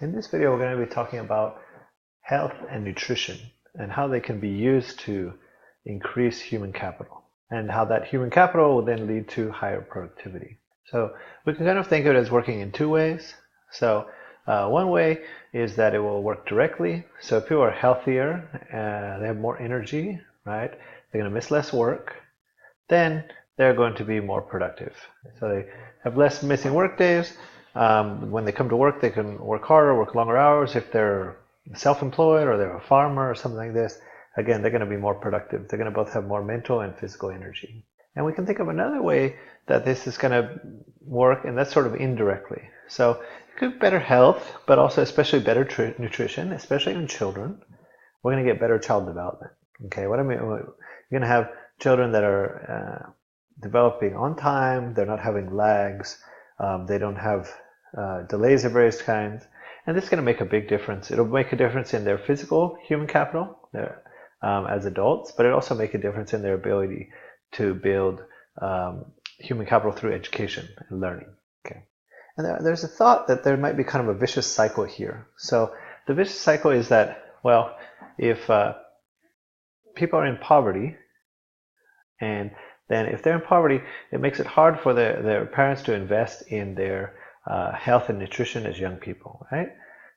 In this video, we're going to be talking about health and nutrition and how they can be used to increase human capital and how that human capital will then lead to higher productivity. So we can kind of think of it as working in two ways. So one way is that it will work directly. So if people are healthier, they have more energy, right? They're going to miss less work, then they're going to be more productive. So they have less missing work days. When they come to work, they can work harder, work longer hours. If they're self-employed or they're a farmer or something like this, again, they're going to be more productive. They're going to both have more mental and physical energy. And we can think of another way that this is going to work, and that's sort of indirectly. So it could be better health, but also especially better nutrition, especially in children. We're going to get better child development. Okay, what I mean, you're going to have children that are developing on time. They're not having lags. They don't have delays of various kinds. And this is going to make a big difference. It'll make a difference in their physical human capital as adults, but it'll also make a difference in their ability to build human capital through education and learning. Okay. And there's a thought that there might be kind of a vicious cycle here. So the vicious cycle is that, well, if people are in poverty, and then if they're in poverty, it makes it hard for their parents to invest in their health and nutrition as young people, right?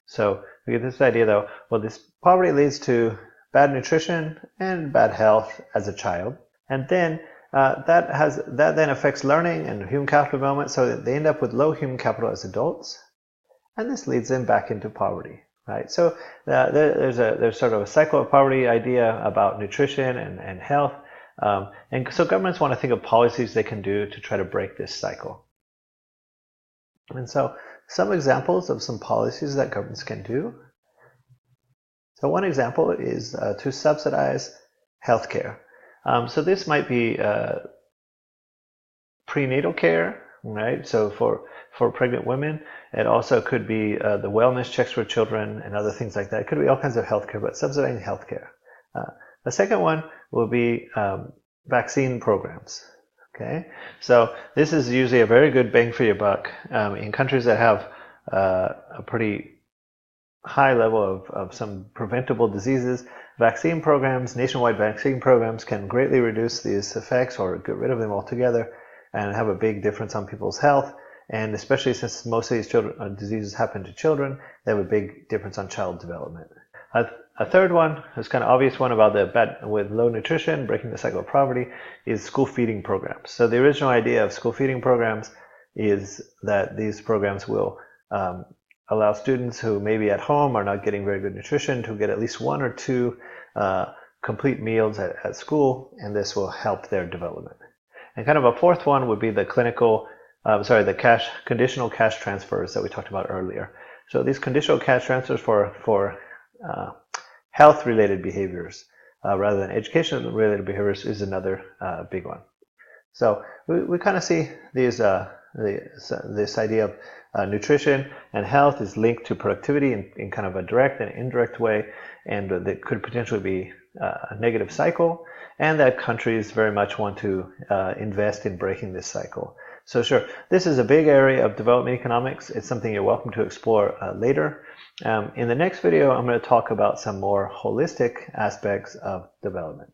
So we get this idea though, well, this poverty leads to bad nutrition and bad health as a child. And then that then affects learning and human capital development, so that they end up with low human capital as adults. And this leads them back into poverty, right? So there's sort of a cycle of poverty idea about nutrition and health. And so governments want to think of policies they can do to try to break this cycle. And so some examples of some policies that governments can do. So one example is to subsidize healthcare. So this might be prenatal care, right? So for pregnant women. It also could be the wellness checks for children and other things like that. It could be all kinds of healthcare, but subsidizing healthcare. The second one will be vaccine programs. Okay, so this is usually a very good bang for your buck in countries that have a pretty high level of some preventable diseases. Vaccine programs, nationwide vaccine programs, can greatly reduce these effects or get rid of them altogether and have a big difference on people's health. And especially since most of these diseases happen to children, they have a big difference on child development. A third one, this kind of obvious one about with low nutrition, breaking the cycle of poverty, is school feeding programs. So the original idea of school feeding programs is that these programs will allow students who maybe at home are not getting very good nutrition to get at least one or two complete meals at school, and this will help their development. And kind of a fourth one would be the conditional cash transfers that we talked about earlier. So these conditional cash transfers for health-related behaviors rather than education-related behaviors is another big one. So we kind of see these this idea of nutrition and health is linked to productivity in kind of a direct and indirect way, and that could potentially be a negative cycle, and that countries very much want to invest in breaking this cycle. So sure, this is a big area of development economics. It's something you're welcome to explore later. In the next video, I'm going to talk about some more holistic aspects of development.